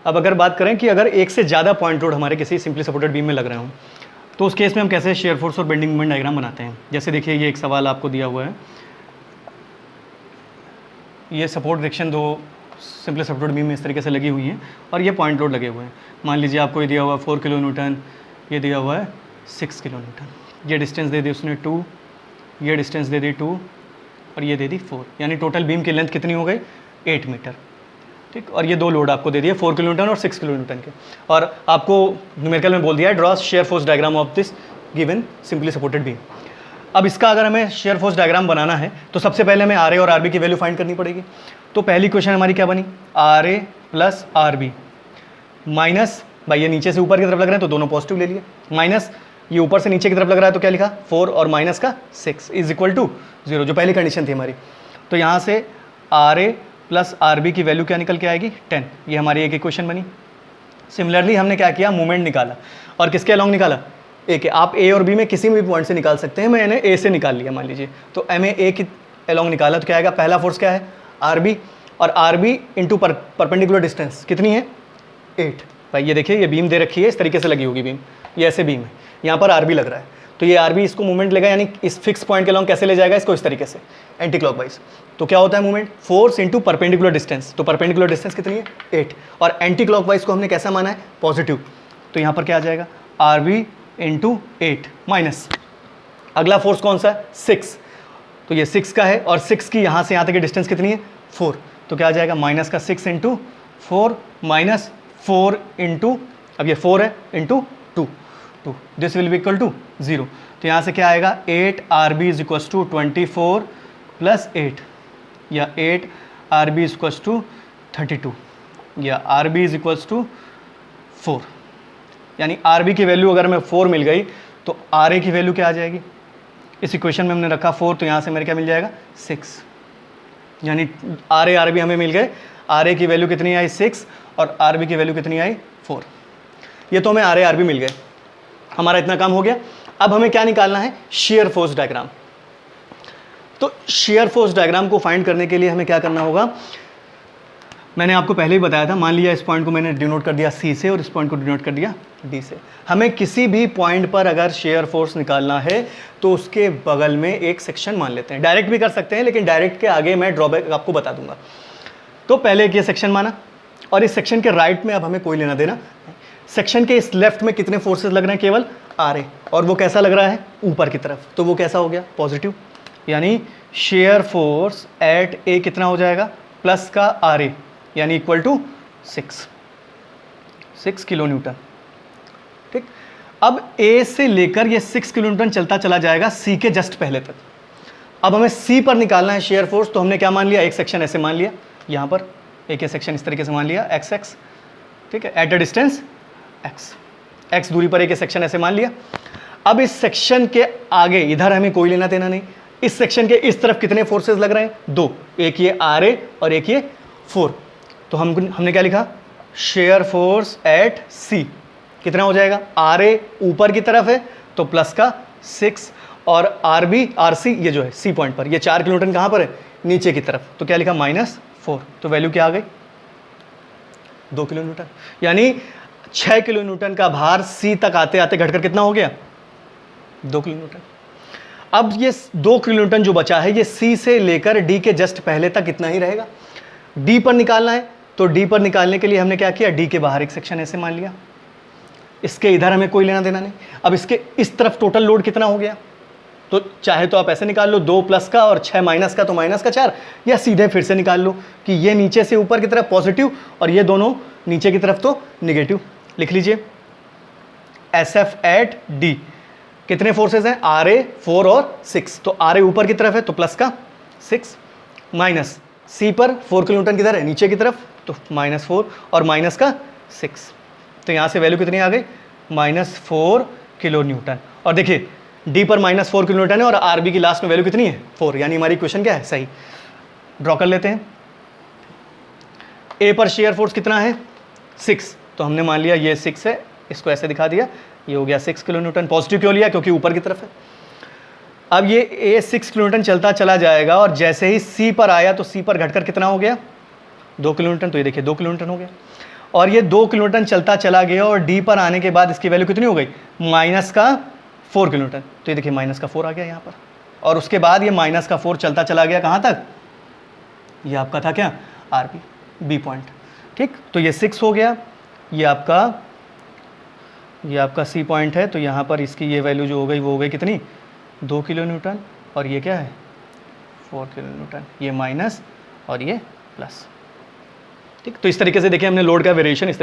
अब अगर बात करें कि अगर एक से ज़्यादा पॉइंट लोड हमारे किसी सिंपली सपोर्टेड बीम में लग रहे हों, तो उस केस में हम कैसे शेयर फोर्स और बेंडिंग मोमेंट डायग्राम बनाते हैं। जैसे देखिए ये एक सवाल आपको दिया हुआ है, ये सपोर्ट सेक्शन दो सिंपली सपोर्टेड बीम में इस तरीके से लगी हुई हैं और ये पॉइंट लोड लगे हुए हैं। मान लीजिए आपको ये दिया हुआ है 4 किलो न्यूटन, ये दिया हुआ है 6 किलो न्यूटन, ये डिस्टेंस दे दी उसने 2, ये डिस्टेंस दे दी 2 और ये दे दी 4, यानी टोटल बीम की लेंथ कितनी हो गई 8 मीटर। ठीक, और ये दो लोड आपको दे दिए 4 किलो न्यूटन और 6 किलो न्यूटन के, और आपको न्यूमेरिकल में बोल दिया है draw shear force diagram of this given simply supported beam. अब इसका अगर हमें शेयर फोर्स डायग्राम बनाना है तो सबसे पहले हमें आर ए और आर बी की वैल्यू फाइंड करनी पड़ेगी। तो पहली क्वेश्चन हमारी क्या बनी, R A plus R B minus, भाई ये नीचे से ऊपर की तरफ लग रहे हैं तो दोनों पॉजिटिव ले लिए, माइनस ये ऊपर से नीचे की तरफ लग रहा है तो क्या लिखा 4 और माइनस का 6 इज इक्वल टू 0, जो पहली कंडीशन थी हमारी। तो यहाँ से R A plus R B की वैल्यू क्या निकल के आएगी 10, ये हमारी एक इक्वेशन बनी। सिमिलरली हमने क्या किया, मूवमेंट निकाला, और किसके अलॉन्ग निकाला, ए के। आप ए और बी में किसी भी पॉइंट से निकाल सकते हैं, मैंने ए से निकाल लिया मान लीजिए, तो एम ए की अलॉन्ग निकाला तो क्या आएगा, पहला फोर्स क्या है आर बी, और R B into perpendicular distance कितनी है 8। भाई ये देखिए ये बीम दे रखी है, इस तरीके से लगी होगी बीम, ये ऐसे बीम है, यहाँ पर आर बी लग रहा है, तो ये आर बी इसको मूवमेंट लेगा, यानी इस फिक्स पॉइंट के अलॉन्ग कैसे ले जाएगा इसको, इस तरीके से एंटी क्लॉकवाइज। तो क्या होता है movement, force into perpendicular distance, तो परपेंडिकुलर डिस्टेंस कितनी है 8, और एंटी क्लॉकवाइज को हमने कैसा माना है पॉजिटिव, तो यहाँ पर क्या आ जाएगा आर बी इंटू 8 माइनस अगला फोर्स कौन सा है 6, तो ये 6 का है, और 6 की यहाँ से यहाँ तक की डिस्टेंस कितनी है 4, तो क्या आ जाएगा माइनस का 6 इंटू 4 माइनस 4 इंटू, अब ये 4 है into 2, this will be equal to 0। तो यहाँ से क्या आएगा 8 R B is equals to 24 plus 8, या 8 R B is equals to 32, या R B is equals to 4, यानी आर बी की वैल्यू अगर हमें 4 मिल गई तो आर ए की वैल्यू क्या आ जाएगी, इस इक्वेशन में हमने रखा 4, तो यहाँ से मेरे क्या मिल जाएगा 6, यानी आर ए आर बी हमें मिल गए, आर ए की वैल्यू कितनी आई 6 और आर बी की वैल्यू कितनी आई 4। ये तो हमें आर ए आर बी मिल गए, हमारा इतना काम हो गया। अब हमें क्या निकालना है, शेयर फोर्स डायग्राम। तो शेयर फोर्स डायग्राम को फाइंड करने के लिए हमें क्या करना होगा, मैंने आपको पहले ही बताया था, मान लिया इस पॉइंट को मैंने डिनोट कर दिया सी से और इस पॉइंट को डिनोट कर दिया डी से। हमें किसी भी पॉइंट पर अगर शेयर फोर्स निकालना है तो उसके बगल में एक सेक्शन मान लेते हैं, डायरेक्ट भी कर सकते हैं, लेकिन डायरेक्ट के आगे मैं ड्रॉबैक आपको बता दूंगा। तो पहले एक ये सेक्शन माना, और इस सेक्शन के राइट में अब हमें कोई लेना देना, सेक्शन के इस लेफ्ट में कितने फोर्सेस लग रहे हैं, केवल आर ए, और वो कैसा लग रहा है ऊपर की तरफ, तो वो कैसा हो गया पॉजिटिव, यानी शेयर फोर्स एट ए कितना हो जाएगा प्लस का आर ए, यानी इक्वल टू 6 किलो न्यूटन। ठीक, अब ए से लेकर ये 6 किलो न्यूटन चलता चला जाएगा सी के जस्ट पहले तक। अब हमें सी पर निकालना है शेयर फोर्स, तो हमने क्या मान लिया, एक सेक्शन ऐसे मान लिया, यहाँ पर एक सेक्शन इस तरीके से मान लिया एक्स एक्स, ठीक है, एट अ डिस्टेंस एक्स दूरी पर एक सेक्शन ऐसे मान लिया। अब इस सेक्शन के आगे इधर हमें कोई लेना देना नहीं, इस सेक्शन के इस तरफ कितने फोर्सेस लग रहे हैं, 2, एक ये आर ए और एक ये 4। तो हमने क्या लिखा, शेयर फोर्स एट सी कितना हो जाएगा, आर ए ऊपर की तरफ है तो प्लस का 6, और आर बी आर सी ये जो है सी पॉइंट पर, ये 4 किलो न्यूटन कहाँ पर है नीचे की तरफ, तो क्या लिखा -4, तो वैल्यू क्या आ गई 2 किलो न्यूटन, यानी 6 किलो न्यूटन का भार सी तक आते आते घटकर कितना हो गया 2 किलो न्यूटन। अब ये 2 किलो न्यूटन जो बचा है ये सी से लेकर डी के जस्ट पहले तक इतना ही रहेगा। डी पर निकालना है, तो डी पर निकालने के लिए हमने क्या किया, डी के बाहर एक सेक्शन ऐसे मान लिया, इसके इधर हमें कोई लेना देना नहीं। अब इसके इस तरफ टोटल लोड कितना हो गया, तो चाहे तो आप ऐसे निकाल लो 2 प्लस का और 6 माइनस का, तो माइनस का 4, या सीधे फिर से निकाल लो कि ये नीचे से ऊपर की तरफ पॉजिटिव और ये दोनों नीचे की तरफ तो निगेटिव। लिख लीजिए एस एफ एट डी कितने फोर्सेज हैं, आर ए 4 और 6, तो आर ए ऊपर की तरफ है तो प्लस का 6 माइनस सी पर 4 किलो न्यूटन किधर है नीचे की तरफ, तो -4 और माइनस का 6, तो यहाँ से वैल्यू कितनी आ गई -4 किलो न्यूटन। और देखिए डी पर -4 किलो न्यूटन है और आर बी की लास्ट में वैल्यू कितनी है 4, यानी हमारी इक्वेशन क्या है सही। ड्रॉ कर लेते हैं, ए पर शेयर फोर्स कितना है 6, तो हमने मान लिया ये 6 है, इसको ऐसे दिखा दिया, ये हो गया 6 किलो न्यूटन। पॉजिटिव क्यों लिया, क्योंकि ऊपर की तरफ है। अब ये ए 6 किलो न्यूटन चलता चला जाएगा और जैसे ही सी पर आया तो सी पर घटकर कितना हो गया 2 किलो न्यूटन, तो ये देखिए 2 किलो न्यूटन हो गया। और ये 2 किलो न्यूटन चलता चला गया और डी पर आने के बाद इसकी वैल्यू कितनी हो गई, माइनस का 4 किलो न्यूटन। तो ये देखिए माइनस का 4 आ गया यहाँ पर, और उसके बाद ये माइनस का 4 चलता चला गया कहाँ तक, ये आपका था क्या, आर बी पॉइंट। ठीक, तो ये 6 हो गया, ये आपका सी पॉइंट है। तो यहाँ पर इसकी ये वैल्यू जो हो गई वो हो गई कितनी, 2 किलो न्यूटन, और ये क्या है 4 किलो न्यूटन, ये माइनस और ये प्लस। ठीक, तो इस तरीके से देखिए हमने लोड का वेरिएशन